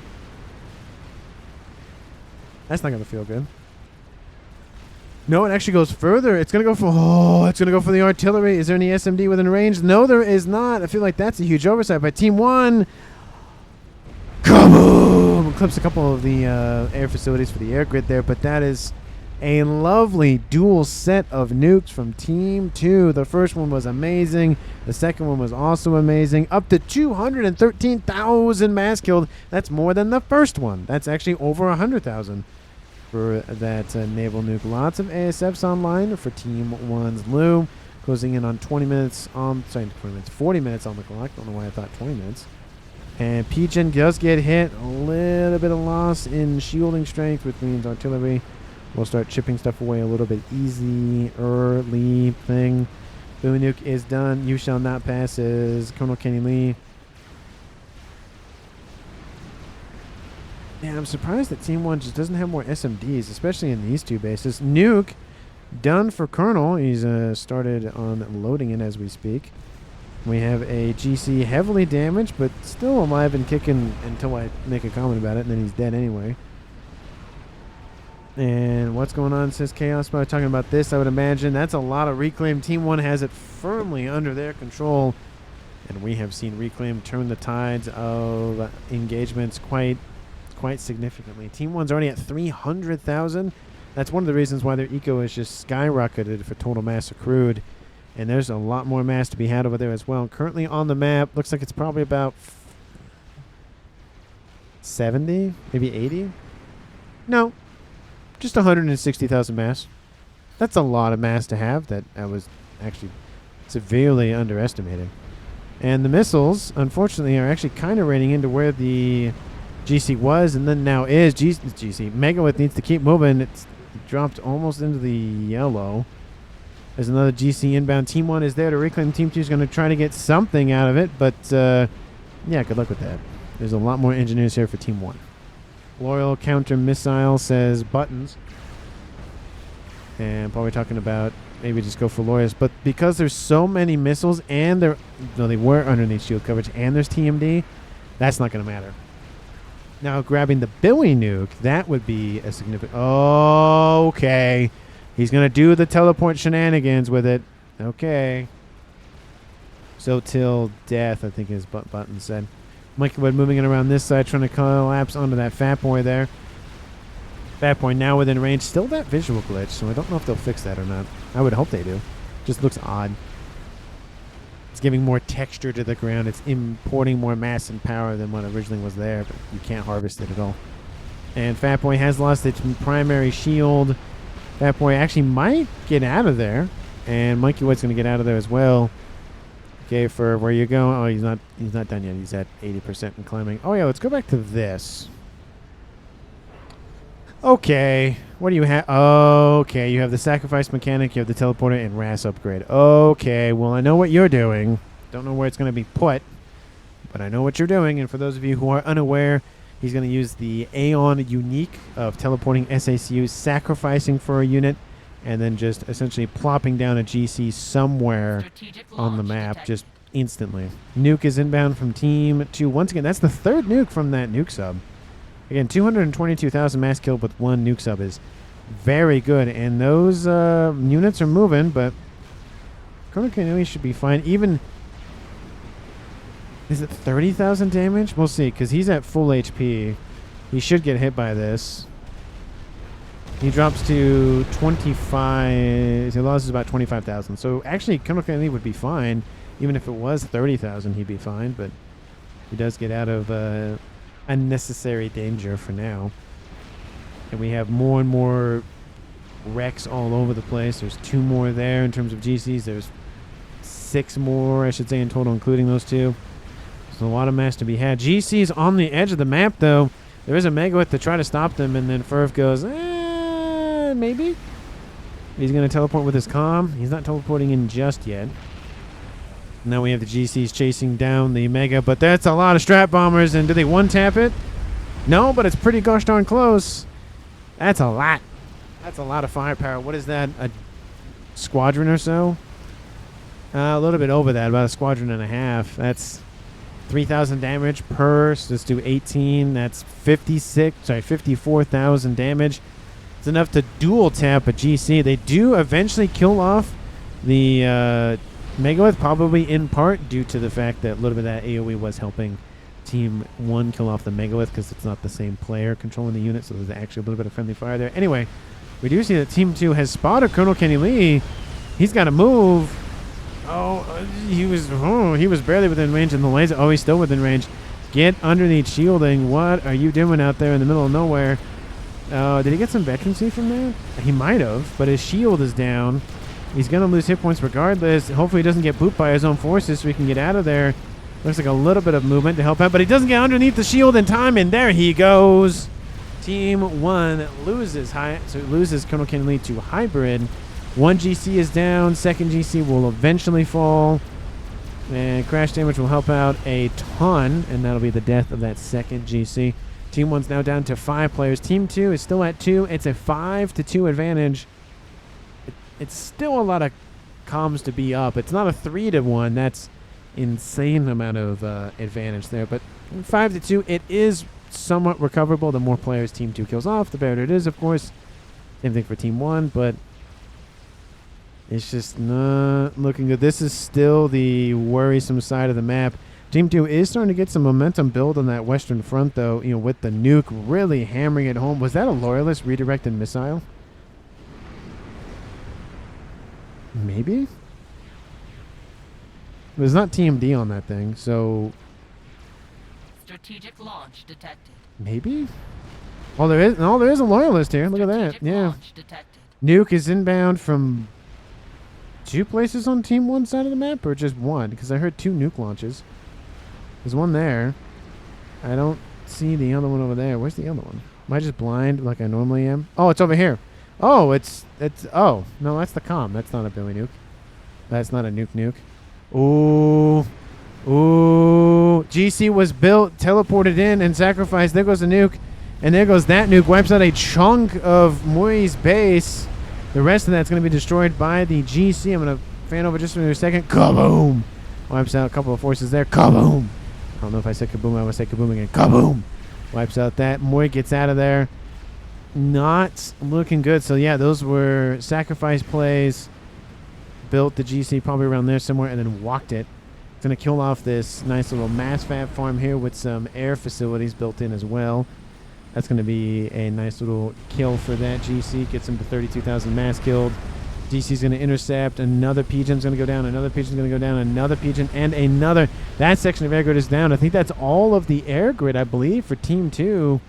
That's not going to feel good. No, it actually goes further. It's going to go for... Oh, it's going to go for the artillery. Is there any SMD within range? No, there is not. I feel like that's a huge oversight by Team 1. Kaboom! Ooh, clips a couple of the air facilities for the air grid there, but that is a lovely dual set of nukes from Team 2. The first one was amazing. The second one was also amazing. Up to 213,000 mass killed. That's more than the first one. That's actually over 100,000 for that naval nuke. Lots of ASFs online for Team 1's Lou. Closing in on 20 minutes on, 40 minutes on the clock. Don't know why I thought 20 minutes. And P-Gen does get hit. A little bit of loss in shielding strength, which means artillery will start chipping stuff away a little bit easy. Early thing. Boom nuke is done. You shall not pass as Colonel Kenny Lee. Yeah, I'm surprised that Team 1 just doesn't have more SMDs, especially in these two bases. Nuke done for Colonel. He's started on loading it as we speak. We have a GC heavily damaged, but still alive and kicking until I make a comment about it, and then he's dead anyway. And what's going on, says Chaos? By talking about this, I would imagine that's a lot of Reclaim. Team 1 has it firmly under their control, and we have seen Reclaim turn the tides of engagements quite significantly. Team 1's already at 300,000. That's one of the reasons why their eco is just skyrocketed for total mass accrued. And there's a lot more mass to be had over there as well. Currently on the map, looks like it's probably about 70, maybe 80. No, just 160,000 mass. That's a lot of mass to have that I was actually severely underestimating. And the missiles, unfortunately, are actually kind of raining into where the GC was and then now is. GC Megalith needs to keep moving. It's dropped almost into the yellow. There's another GC inbound. Team 1 is there to reclaim. Team 2 is going to try to get something out of it, but yeah, good luck with that. There's a lot more engineers here for Team 1. Loyal counter missile says buttons. And probably talking about maybe just go for Loyals. But because there's so many missiles and they were underneath shield coverage and there's TMD, that's not going to matter. Now grabbing the Billy nuke, that would be a significant... Okay. He's going to do the teleport shenanigans with it. Okay. So till death, I think his button said. Mikey Wood moving it around this side, trying to collapse onto that Fat Boy there. Fat Boy now within range. Still that visual glitch, so I don't know if they'll fix that or not. I would hope they do. Just looks odd. It's giving more texture to the ground. It's importing more mass and power than what originally was there, but you can't harvest it at all. And Fat Boy has lost its primary shield. Fat Boy actually might get out of there, and Mikey Wood's going to get out of there as well. Okay, for where you go. Oh, he's not done yet. He's at 80% and climbing. Oh yeah, let's go back to this. Okay, what do you have? Okay, you have the sacrifice mechanic, you have the teleporter, and RAS upgrade. Okay, well I know what you're doing. Don't know where it's going to be put, but I know what you're doing. And for those of you who are unaware, he's going to use the Aeon unique of teleporting SACUs, sacrificing for a unit, and then just essentially plopping down a GC somewhere on the map just instantly. Nuke is inbound from Team 2. Once again, that's the third nuke from that nuke sub. Again, 222,000 mass killed with one nuke sub is very good. And those units are moving, but Colonel Kenny should be fine. Even... Is it 30,000 damage? We'll see, because he's at full HP. He should get hit by this. He drops to 25. He loses about 25,000. So actually, Colonel Kenny would be fine. Even if it was 30,000, he'd be fine. But he does get out of unnecessary danger for now. And we have more and more wrecks all over the place. There's 2 more there in terms of GCs. There's 6 more, I should say, in total, including those 2. There's a lot of mass to be had. GC's on the edge of the map, though. There is a Megalith to try to stop them, and then Furf goes, maybe? He's going to teleport with his comm. He's not teleporting in just yet. Now we have the GCs chasing down the Mega, but that's a lot of strap bombers, and do they one-tap it? No, but it's pretty gosh darn close. That's a lot. That's a lot of firepower. What is that, a squadron or so? A little bit over that, about a squadron and a half. That's 3,000 damage per, so let's do 18. That's 54,000 damage. It's enough to dual tap a GC. They do eventually kill off the Megalith, probably in part due to the fact that a little bit of that AoE was helping Team 1 kill off the megalith because it's not the same player controlling the unit, so there's actually a little bit of friendly fire there. Anyway, we do see that Team 2 has spotted Colonel Kenny Lee. He's got to move. He was barely within range in the laser. Oh, he's still within range. Get underneath shielding. What are you doing out there in the middle of nowhere? Did he get some veterancy from that? He might have, but his shield is down. He's going to lose hit points regardless. Hopefully he doesn't get booped by his own forces so he can get out of there. Looks like a little bit of movement to help out, but he doesn't get underneath the shield in time, and there he goes. Team 1 loses Colonel Kenny Lee to hybrid. 1 GC is down. 2nd GC will eventually fall. And crash damage will help out a ton, and that'll be the death of that 2nd GC. Team 1's now down to 5 players. Team 2 is still at 2. It's a 5-2 advantage. It's still a lot of comms to be up. It's not a 3-1. That's insane amount of advantage there. But 5-2, it is somewhat recoverable. The more players Team 2 kills off, the better it is, of course. Same thing for Team 1, but it's just not looking good. This is still the worrisome side of the map. Team 2 is starting to get some momentum build on that western front, though, with the nuke really hammering it home. Was that a Loyalist redirected missile? Maybe? There's not TMD on that thing, so strategic launch detected. Maybe? There is a Loyalist here. Look at that. Yeah. Nuke is inbound from 2 places on Team 1 side of the map, or just 1? Because I heard 2 nuke launches. There's one there. I don't see the other one over there. Where's the other one? Am I just blind like I normally am? Oh, it's over here. Oh, oh, no, that's the comm. That's not a Billy nuke. That's not a nuke. Ooh. GC was built, teleported in, and sacrificed. There goes the nuke. And there goes that nuke. Wipes out a chunk of Muri's base. The rest of that's going to be destroyed by the GC. I'm going to fan over just for a second. Kaboom! Wipes out a couple of forces there. Kaboom! I don't know if I said kaboom. I want to say kaboom again. Kaboom! Wipes out that. Muri gets out of there. Not looking good. So, yeah, those were sacrifice plays. Built the GC probably around there somewhere and then walked it. It's going to kill off this nice little mass FAF farm here with some air facilities built in as well. That's going to be a nice little kill for that GC. Gets him to 32,000 mass killed. GC's going to intercept. Another Pigeon's going to go down. Another Pigeon's going to go down. Another Pigeon and another. That section of air grid is down. I think that's all of the air grid, I believe, for Team 2.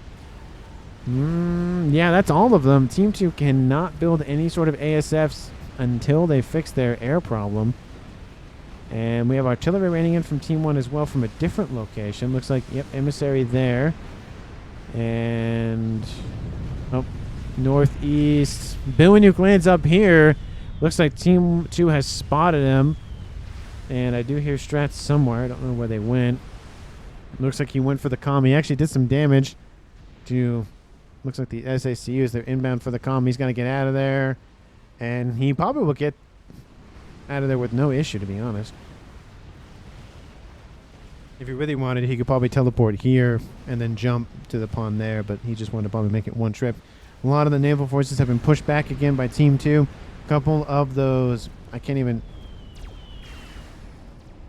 Yeah, that's all of them. Team 2 cannot build any sort of ASFs until they fix their air problem. And we have artillery raining in from Team 1 as well from a different location. Looks like, yep, emissary there. And northeast. Billy Nuke lands up here. Looks like Team 2 has spotted him. And I do hear strats somewhere. I don't know where they went. Looks like he went for the comm. He actually did some damage to, looks like the ACUs. They're inbound for the comm. He's going to get out of there. And he probably will get out of there with no issue, to be honest. If he really wanted, he could probably teleport here and then jump to the pond there, but he just wanted to probably make it one trip. A lot of the naval forces have been pushed back again by Team 2. A couple of those, I can't even...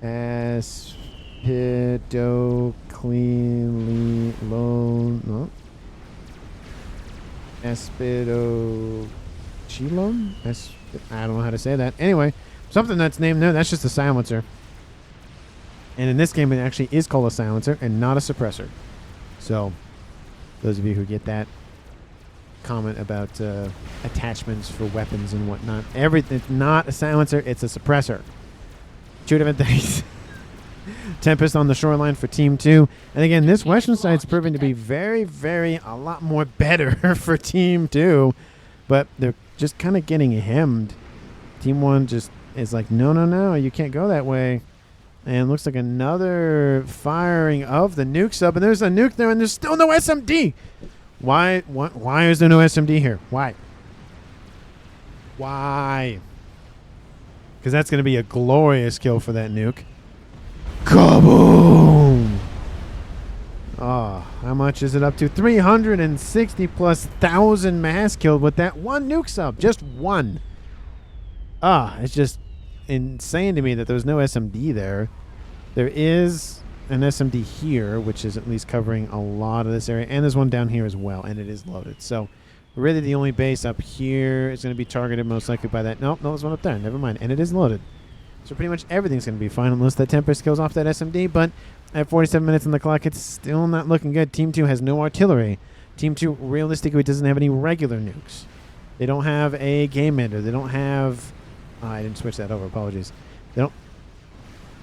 Aspidochelon? I don't know how to say that. Anyway, something that's named there, that's just a silencer. And in this game, it actually is called a silencer and not a suppressor. So, those of you who get that comment about attachments for weapons and whatnot, it's not a silencer, it's a suppressor. 2 different things. Tempest on the shoreline for Team 2. And again, this western side's proving to be a lot more better for Team 2. But they're just kind of getting hemmed. Team 1 just is like, no, you can't go that way. And looks like another firing of the nuke sub. And there's a nuke there, and there's still no SMD. Why is there no SMD here? Why? Because that's going to be a glorious kill for that nuke. Kaboom! Oh, how much is it up to? 360 plus 1,000 mass killed with that one nuke sub. Just one. It's just insane to me that there was no SMD there. There is an SMD here, which is at least covering a lot of this area. And there's one down here as well, and it is loaded. So really the only base up here is going to be targeted most likely by that. Nope, no, there's one up there. Never mind. And it is loaded. So pretty much everything's going to be fine unless that Tempest kills off that SMD. But at 47 minutes on the clock, it's still not looking good. Team 2 has no artillery. Team 2 realistically doesn't have any regular nukes. They don't have a game ender. They don't have... I didn't switch that over. Apologies. They don't...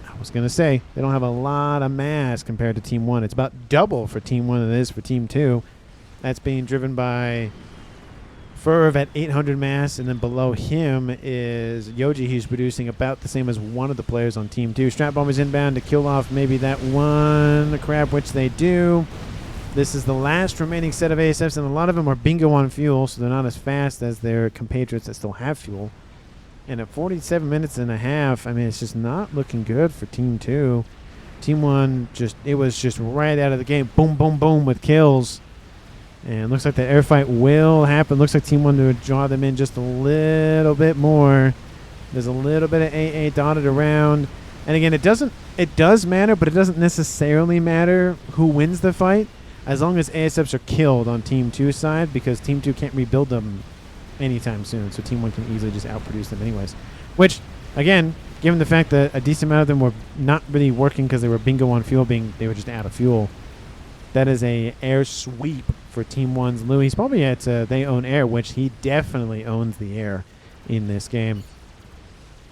I was going to say, they don't have a lot of mass compared to Team 1. It's about double for Team 1 than it is for Team 2. That's being driven by Ferv at 800 mass, and then below him is Yoji. He's producing about the same as one of the players on Team 2. Strat Bombers inbound to kill off maybe that one crab, which they do. This is the last remaining set of ASFs, and a lot of them are bingo on fuel, so they're not as fast as their compatriots that still have fuel. And at 47 minutes and a half, I mean, it's just not looking good for Team 2. Team 1, it was just right out of the game. Boom, boom, boom with kills. And looks like the air fight will happen. Looks like Team 1 to draw them in just a little bit more. There's a little bit of AA dotted around. And again, it does matter, but it doesn't necessarily matter who wins the fight as long as ASFs are killed on Team 2's side, because Team 2 can't rebuild them anytime soon. So Team 1 can easily just outproduce them anyways. Which, again, given the fact that a decent amount of them were not really working because they were bingo on fuel, they were just out of fuel, that is a air sweep for Team 1's Lou. He's probably at they own air, which he definitely owns the air in this game.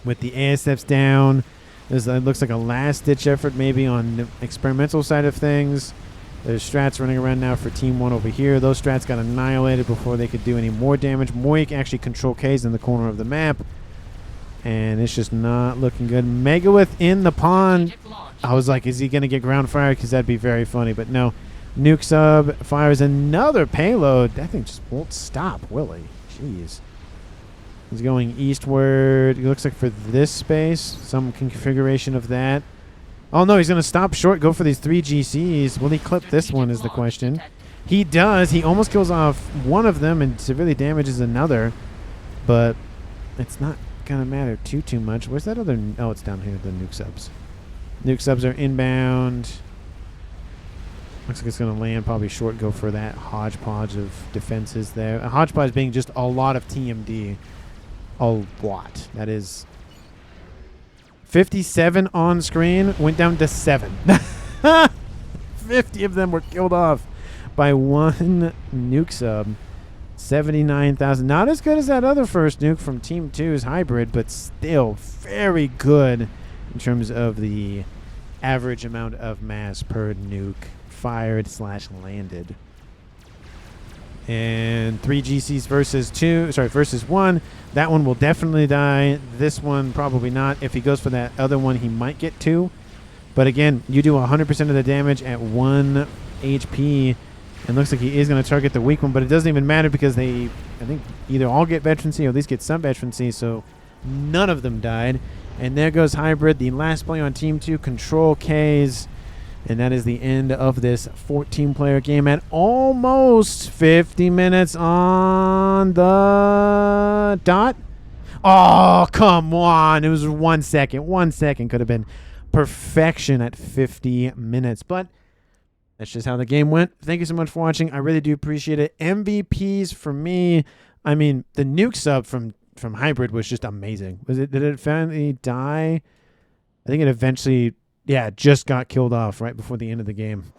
With the ASFs down, it looks like a last-ditch effort maybe on the experimental side of things. There's strats running around now for Team 1 over here. Those strats got annihilated before they could do any more damage. Moik actually control K's in the corner of the map. And it's just not looking good. Megawith in the pond. I was like, is he going to get ground fire? Because that'd be very funny. But no. Nuke sub fires another payload. That thing just won't stop, will he? Jeez. He's going eastward. It looks like for this space. Some configuration of that. Oh, no, he's going to stop short, go for these 3 GCs. Will he clip this one is the question. He does. He almost kills off one of them and severely damages another. But it's not going to matter too much. Where's that other... Oh, it's down here, the nuke subs. Nuke subs are inbound. Looks like it's going to land probably short, go for that hodgepodge of defenses there. A hodgepodge being just a lot of TMD. A lot. That is... 57 on screen, went down to 7. 50 of them were killed off by one nuke sub. 79,000. Not as good as that other first nuke from Team 2's hybrid, but still very good in terms of the average amount of mass per nuke fired / landed. And 3 GCs versus 1. That one will definitely die. This one probably not. If he goes for that other one, he might get 2. But again, you do 100% of the damage at 1 HP. And looks like he is going to target the weak one, but it doesn't even matter because I think, either all get veterancy or at least get some veterancy. So none of them died. And there goes Hybrid, the last play on Team 2, Control Ks. And that is the end of this 14-player game at almost 50 minutes on the dot. Oh, come on. It was 1 second. 1 second could have been perfection at 50 minutes. But that's just how the game went. Thank you so much for watching. I really do appreciate it. MVPs for me, I mean, the nuke sub from Hybrid was just amazing. Did it finally die? I think it eventually... Yeah, just got killed off right before the end of the game.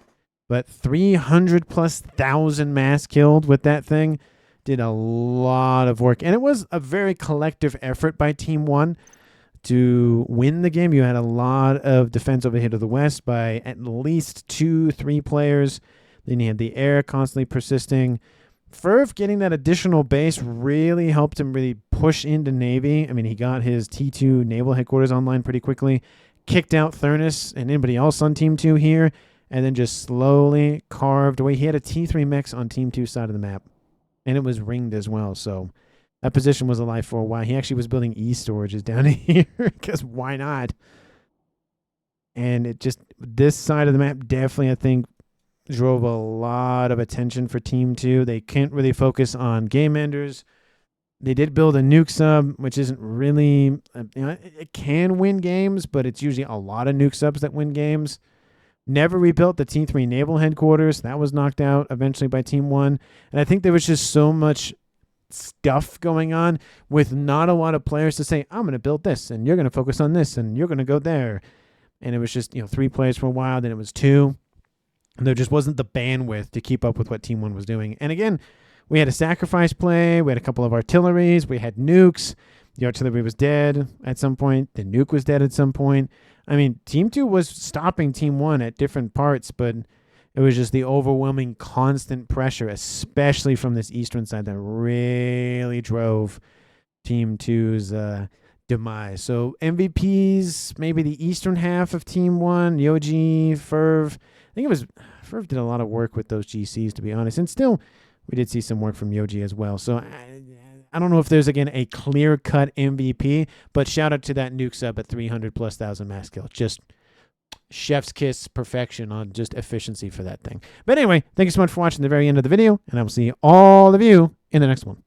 But 300,000+ mass killed with that thing. Did a lot of work. And it was a very collective effort by Team 1 to win the game. You had a lot of defense over here to the west by at least 2-3 players. Then you had the air constantly persisting. Ferv getting that additional base really helped him really push into Navy. I mean, he got his T2 naval headquarters online pretty quickly. Kicked out Thurnis and anybody else on Team 2 here, and then just slowly carved away. He had a T3 mech on Team 2's side of the map, and it was ringed as well, so that position was alive for a while. He actually was building E-storages down here, because why not? And it just, this side of the map definitely, I think, drove a lot of attention for Team 2. They can't really focus on game enders. They did build a nuke sub, which isn't really, it can win games, but it's usually a lot of nuke subs that win games. Never rebuilt the T3 Naval headquarters. That was knocked out eventually by Team 1. And I think there was just so much stuff going on with not a lot of players to say, I'm going to build this, and you're going to focus on this, and you're going to go there. And it was just, 3 players for a while, then it was 2. And there just wasn't the bandwidth to keep up with what Team 1 was doing. And again, we had a sacrifice play. We had a couple of artilleries. We had nukes. The artillery was dead at some point. The nuke was dead at some point. I mean, Team 2 was stopping Team 1 at different parts, but it was just the overwhelming constant pressure, especially from this eastern side, that really drove Team 2's demise. So MVPs, maybe the eastern half of Team 1, Yoji, Ferv. I think it was Ferv did a lot of work with those GCs, to be honest. And still, we did see some work from Yoji as well. So I don't know if there's, again, a clear-cut MVP, but shout out to that nuke sub at 300,000+ max kill. Just chef's kiss perfection on just efficiency for that thing. But anyway, thank you so much for watching the very end of the video, and I will see all of you in the next one.